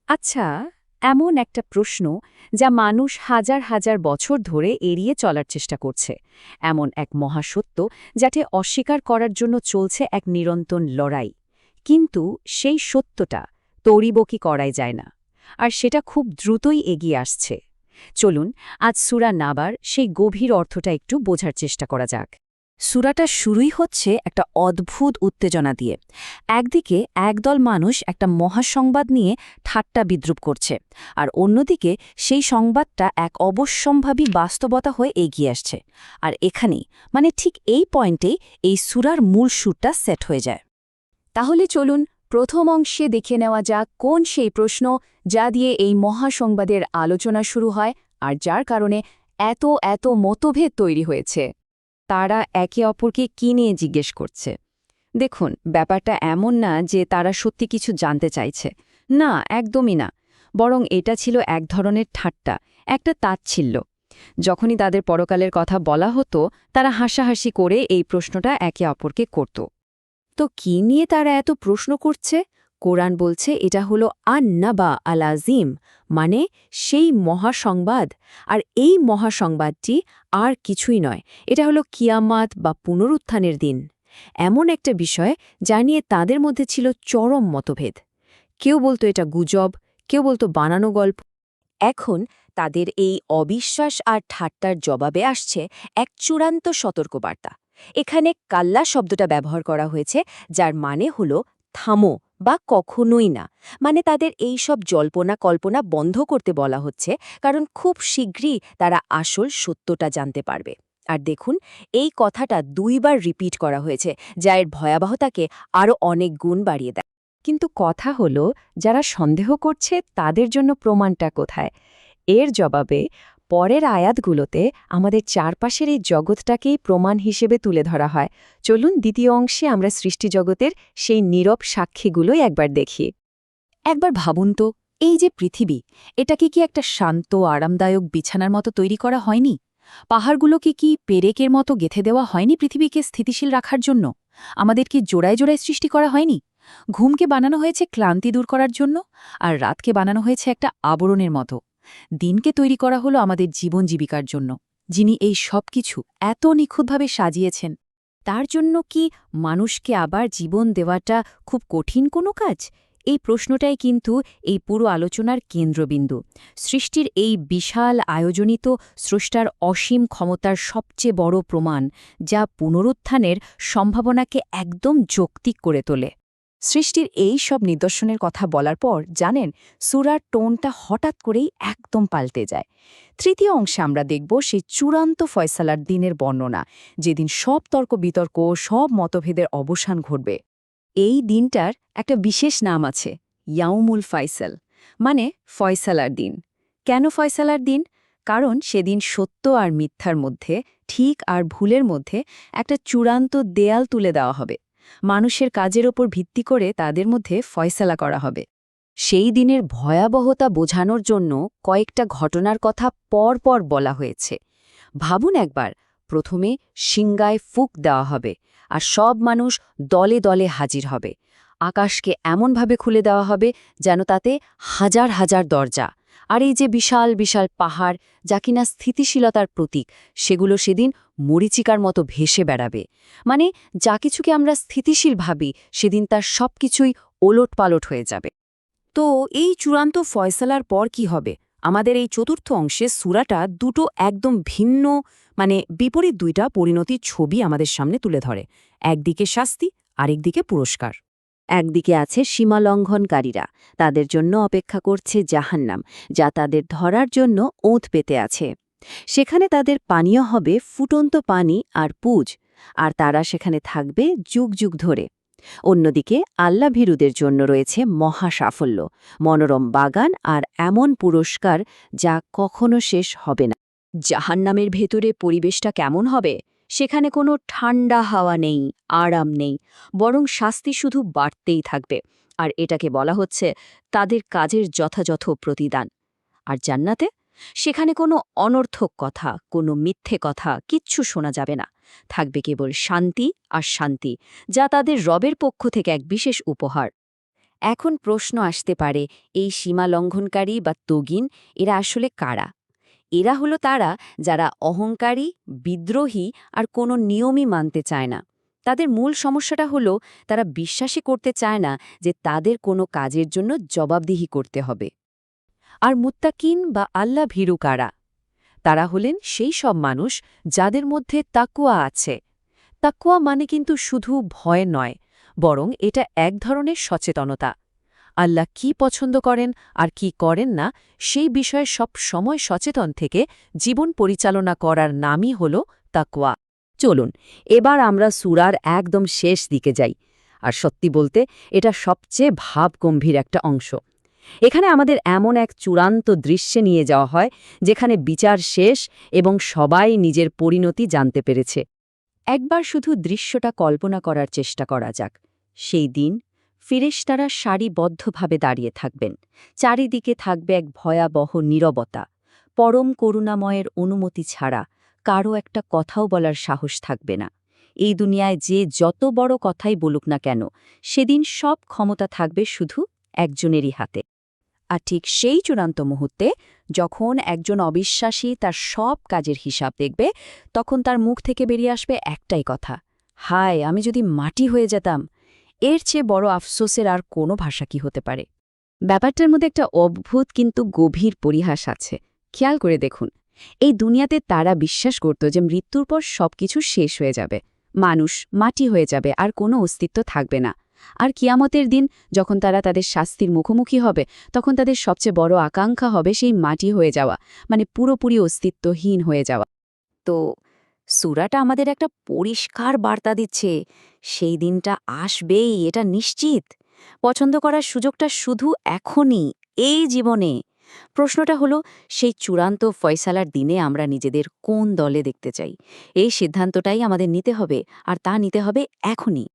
আচ্ছা, এমন একটা প্রশ্ন যা মানুষ হাজার হাজার বছর ধরে এড়িয়ে চলার চেষ্টা করছে, এমন এক মহাসত্য যাতে অস্বীকার করার জন্য চলছে এক নিরন্তর লড়াই। কিন্তু সেই সত্যটা তড়িবকি করাই যায় না, আর সেটা খুব দ্রুতই এগিয়ে আসছে। চলুন আজ সূরা নাবার সেই গভীর অর্থটা একটু বোঝার চেষ্টা করা যাক। সূরাটা শুরুই হচ্ছে একটা অদ্ভুত উত্তেজনা দিয়ে। একদিকে একদল মানুষ একটা মহাসংবাদ নিয়ে ঠাট্টা বিদ্রুপ করছে, আর অন্যদিকে সেই সংবাদটা এক অবশ্যম্ভাবী বাস্তবতা হয়ে এগিয়ে আসছে। আর এখানেই, ঠিক এই পয়েন্টেই এই সূরার মূল সুরটা সেট হয়ে যায়। তাহলে চলুন প্রথম অংশে দেখে নেওয়া যাক কোন সেই প্রশ্ন যা দিয়ে এই মহাসংবাদের আলোচনা শুরু হয় আর যার কারণে এত এত মতভেদ তৈরি হয়েছে। তারা একে অপরকে কী নিয়ে জিজ্ঞেস করছে? দেখুন, ব্যাপারটা এমন না যে তারা সত্যি কিছু জানতে চাইছে। না, একদমই না। বরং এটা ছিল এক ধরনের ঠাট্টা, একটা তাচ্ছিল্য। যখনই তাদের পরকালের কথা বলা হতো, তারা হাসাহাসি করে এই প্রশ্নটা একে অপরকে করত। তো কি নিয়ে তারা এত প্রশ্ন করছে? কোরআন বলছে এটা হলো আন-নাবা আল-আযীম, মানে সেই মহাসংবাদ। আর এই মহাসংবাদটি আর কিছুই নয়, এটা হলো কিয়ামত বা পুনরুত্থানের দিন। এমন একটা বিষয় যা নিয়ে তাদের মধ্যে ছিল চরম মতভেদ। কেউ বলতো এটা গুজব, কেউ বলতো বানানো গল্প। এখন তাদের এই অবিশ্বাস আর ঠাট্টার জবাবে আসছে এক চূড়ান্ত সতর্কবার্তা। এখানে কাল্লা শব্দটা ব্যবহার করা হয়েছে, যার মানে হল থামো বা কখনোই না। মানে তাদের এই সব জল্পনা কল্পনা বন্ধ করতে বলা হচ্ছে, কারণ খুব শীঘ্রই তারা আসল সত্যটা জানতে পারবে। আর দেখুন, এই কথাটা দুইবার রিপিট করা হয়েছে, যা এর ভয়াবহতাকে আরও অনেক গুণ বাড়িয়ে দেয়। কিন্তু কথা হলো, যারা সন্দেহ করছে তাদের জন্য প্রমাণটা কোথায়? এর জবাবে পরের আয়াতগুলোতে আমাদের চারপাশের এই জগৎটাকেই প্রমাণ হিসেবে তুলে ধরা হয়। চলুন দ্বিতীয় অংশে আমরা সৃষ্টিজগতের সেই নীরব সাক্ষীগুলোই একবার দেখি। একবার ভাবুন তো, এই যে পৃথিবী, এটাকে কি একটা শান্ত আরামদায়ক বিছানার মতো তৈরি করা হয়নি? পাহাড়গুলোকে কি পেরেকের মতো গেঁথে দেওয়া হয়নি পৃথিবীকে স্থিতিশীল রাখার জন্য? আমাদের কি জোড়ায় জোড়ায় সৃষ্টি করা হয়নি? ঘুমকে বানানো হয়েছে ক্লান্তি দূর করার জন্য, আর রাতকে বানানো হয়েছে একটা আবরণের মতো। দিনকে তৈরি করা হলো আমাদের জীবন জীবিকার জন্য। যিনি এই সব কিছু এত নিখুঁতভাবে সাজিয়েছেন, তার জন্য কি মানুষকে আবার জীবন দেওয়াটা খুব কঠিন কোনো কাজ? এই প্রশ্নটাই কিন্তু এই পুরো আলোচনার কেন্দ্রবিন্দু। সৃষ্টির এই বিশাল আয়োজনিত স্রষ্টার অসীম ক্ষমতার সবচেয়ে বড় প্রমাণ, যা পুনরুত্থানের সম্ভাবনাকে একদম যৌক্তিক করে তোলে। সৃষ্টির এই সব নিদর্শনের কথা বলার পর জানেন, সূরার টোনটা হঠাৎ করেই একদম পাল্টে যায়। তৃতীয় অংশে আমরা দেখব সেই চূড়ান্ত ফয়সালার দিনের বর্ণনা, যেদিন সব তর্ক বিতর্ক, সব মতভেদের অবসান ঘটবে। এই দিনটার একটা বিশেষ নাম আছে, ইয়াউমুল ফাইসাল, মানে ফয়সালার দিন। কেন ফয়সালার দিন? কারণ সেদিন সত্য আর মিথ্যার মধ্যে, ঠিক আর ভুলের মধ্যে একটা চূড়ান্ত দেয়াল তুলে দেওয়া হবে। মানুষের কাজের ওপর ভিত্তি করে তাদের মধ্যে ফয়সালা করা হবে। সেই দিনের ভয়াবহতা বোঝানোর জন্য কয়েকটা ঘটনার কথা পরপর বলা হয়েছে। ভাবুন একবার, প্রথমে সিংগায় ফুঁক দেওয়া হবে, আর সব মানুষ দলে দলে হাজির হবে। আকাশকে এমনভাবে খুলে দেওয়া হবে যেন তাতে হাজার হাজার দরজা। আর এই যে বিশাল বিশাল পাহাড়, যা কিনা স্থিতিশীলতার প্রতীক, সেগুলো সেদিন মরীচিকার মতো ভেসে বেড়াবে। মানে যা কিছুকে আমরা স্থিতিশীল ভাবি, সেদিন তার সব কিছুই ওলটপালট হয়ে যাবে। তো এই চূড়ান্ত ফয়সালার পর কি হবে? আমাদের এই চতুর্থ অংশে সূরাটা দুটো একদম ভিন্ন, বিপরীত দুইটা পরিণতির ছবি আমাদের সামনে তুলে ধরে। একদিকে শাস্তি, আরেকদিকে পুরস্কার। একদিকে আছে সীমালঙ্ঘনকারীরা, তাদের জন্য অপেক্ষা করছে জাহান্নাম, যা তাদের ধরার জন্য ওঁত পেতে আছে। সেখানে তাদের পানীয় হবে ফুটন্ত পানি আর পুজ, আর তারা সেখানে থাকবে যুগ যুগ ধরে। অন্যদিকে আল্লাভীরুদের জন্য রয়েছে মহা সাফল্য, মনোরম বাগান আর এমন পুরস্কার যা কখনো শেষ হবে না। জাহান্নামের ভেতরে পরিবেশটা কেমন হবে? সেখানে কোনো ঠান্ডা হাওয়া নেই, আরাম নেই, বরং শাস্তি শুধু বাড়তেই থাকবে। আর এটাকে বলা হচ্ছে তাদের কাজের যথাযথ প্রতিদান। আর জান্নাতে? সেখানে কোনো অনর্থক কথা, কোনো মিথ্যে কথা কিচ্ছু শোনা যাবে না। থাকবে কেবল শান্তি আর শান্তি, যা তাদের রবের পক্ষ থেকে এক বিশেষ উপহার। এখন প্রশ্ন আসতে পারে, এই সীমা লঙ্ঘনকারী বা তগিন এরা আসলে কারা? এরা হলো তারা যারা অহংকারী, বিদ্রোহী আর কোনো নিয়মই মানতে চায় না। তাদের মূল সমস্যাটা হলো তারা বিশ্বাসই করতে চায় না যে তাদের কোনো কাজের জন্য জবাবদিহি করতে হবে। আর মুত্তাকিন বা আল্লাহ ভীরু কারা? তারা হলেন সেই সব মানুষ যাদের মধ্যে তাকওয়া আছে। তাকওয়া মানে কিন্তু শুধু ভয় নয়, বরং এটা এক ধরনের সচেতনতা। আল্লাহ কি পছন্দ করেন আর কি করেন না সেই বিষয়ে সব সময় সচেতন থেকে জীবন পরিচালনা করার নামই হল তাকওয়া। চলুন এবার আমরা সূরার একদম শেষ দিকে যাই। আর সত্যি বলতে এটা সবচেয়ে ভাবগম্ভীর একটা অংশ। এখানে আমাদের এমন এক চূড়ান্ত দৃশ্যে নিয়ে যাওয়া হয় যেখানে বিচার শেষ এবং সবাই নিজের পরিণতি জানতে পেরেছে। একবার শুধু দৃশ্যটা কল্পনা করার চেষ্টা করা যাক। সেই দিন ফেরেশতারা সারিবদ্ধভাবে দাঁড়িয়ে থাকবেন। চারিদিকে থাকবে এক ভয়াবহ নীরবতা। পরম করুণাময়ের অনুমতি ছাড়া কারও একটা কথাও বলার সাহস থাকবে না। এই দুনিয়ায় যে যত বড় কথাই বলুক না কেন, সেদিন সব ক্ষমতা থাকবে শুধু একজনেরই হাতে। আর ঠিক সেই চূড়ান্ত মুহূর্তে যখন একজন অবিশ্বাসী তার সব কাজের হিসাব দেখবে, তখন তার মুখ থেকে বেরিয়ে আসবে একটাই কথা, হায় আমি যদি মাটি হয়ে যেতাম। এর চেয়ে বড় আফসোসের আর কোনো ভাষা কি হতে পারে? ব্যাপারটার মধ্যে একটা অদ্ভুত কিন্তু গভীর পরিহাস আছে। খেয়াল করে দেখুন, এই দুনিয়াতে তারা বিশ্বাস করত যে মৃত্যুর পর সবকিছু শেষ হয়ে যাবে, মানুষ মাটি হয়ে যাবে, আর কোনো অস্তিত্ব থাকবে না। আর কিয়ামতের দিন যখন তারা তাদের শাস্তির মুখোমুখি হবে, তখন তাদের সবচেয়ে বড় আকাঙ্ক্ষা হবে সেই মাটি হয়ে যাওয়া, মানে পুরোপুরি অস্তিত্বহীন হয়ে যাওয়া। তো সূরাটা আমাদের একটা পরিষ্কার বার্তা দিচ্ছে, সেই দিনটা আসবেই, এটা নিশ্চিত। পছন্দ করার সুযোগটা শুধু এখনই, এই জীবনে। প্রশ্নটা হলো, সেই চূড়ান্ত ফয়সালার দিনে আমরা নিজেদের কোন দলে দেখতে চাই? এই সিদ্ধান্তটাই আমাদের নিতে হবে, আর তা নিতে হবে এখনই।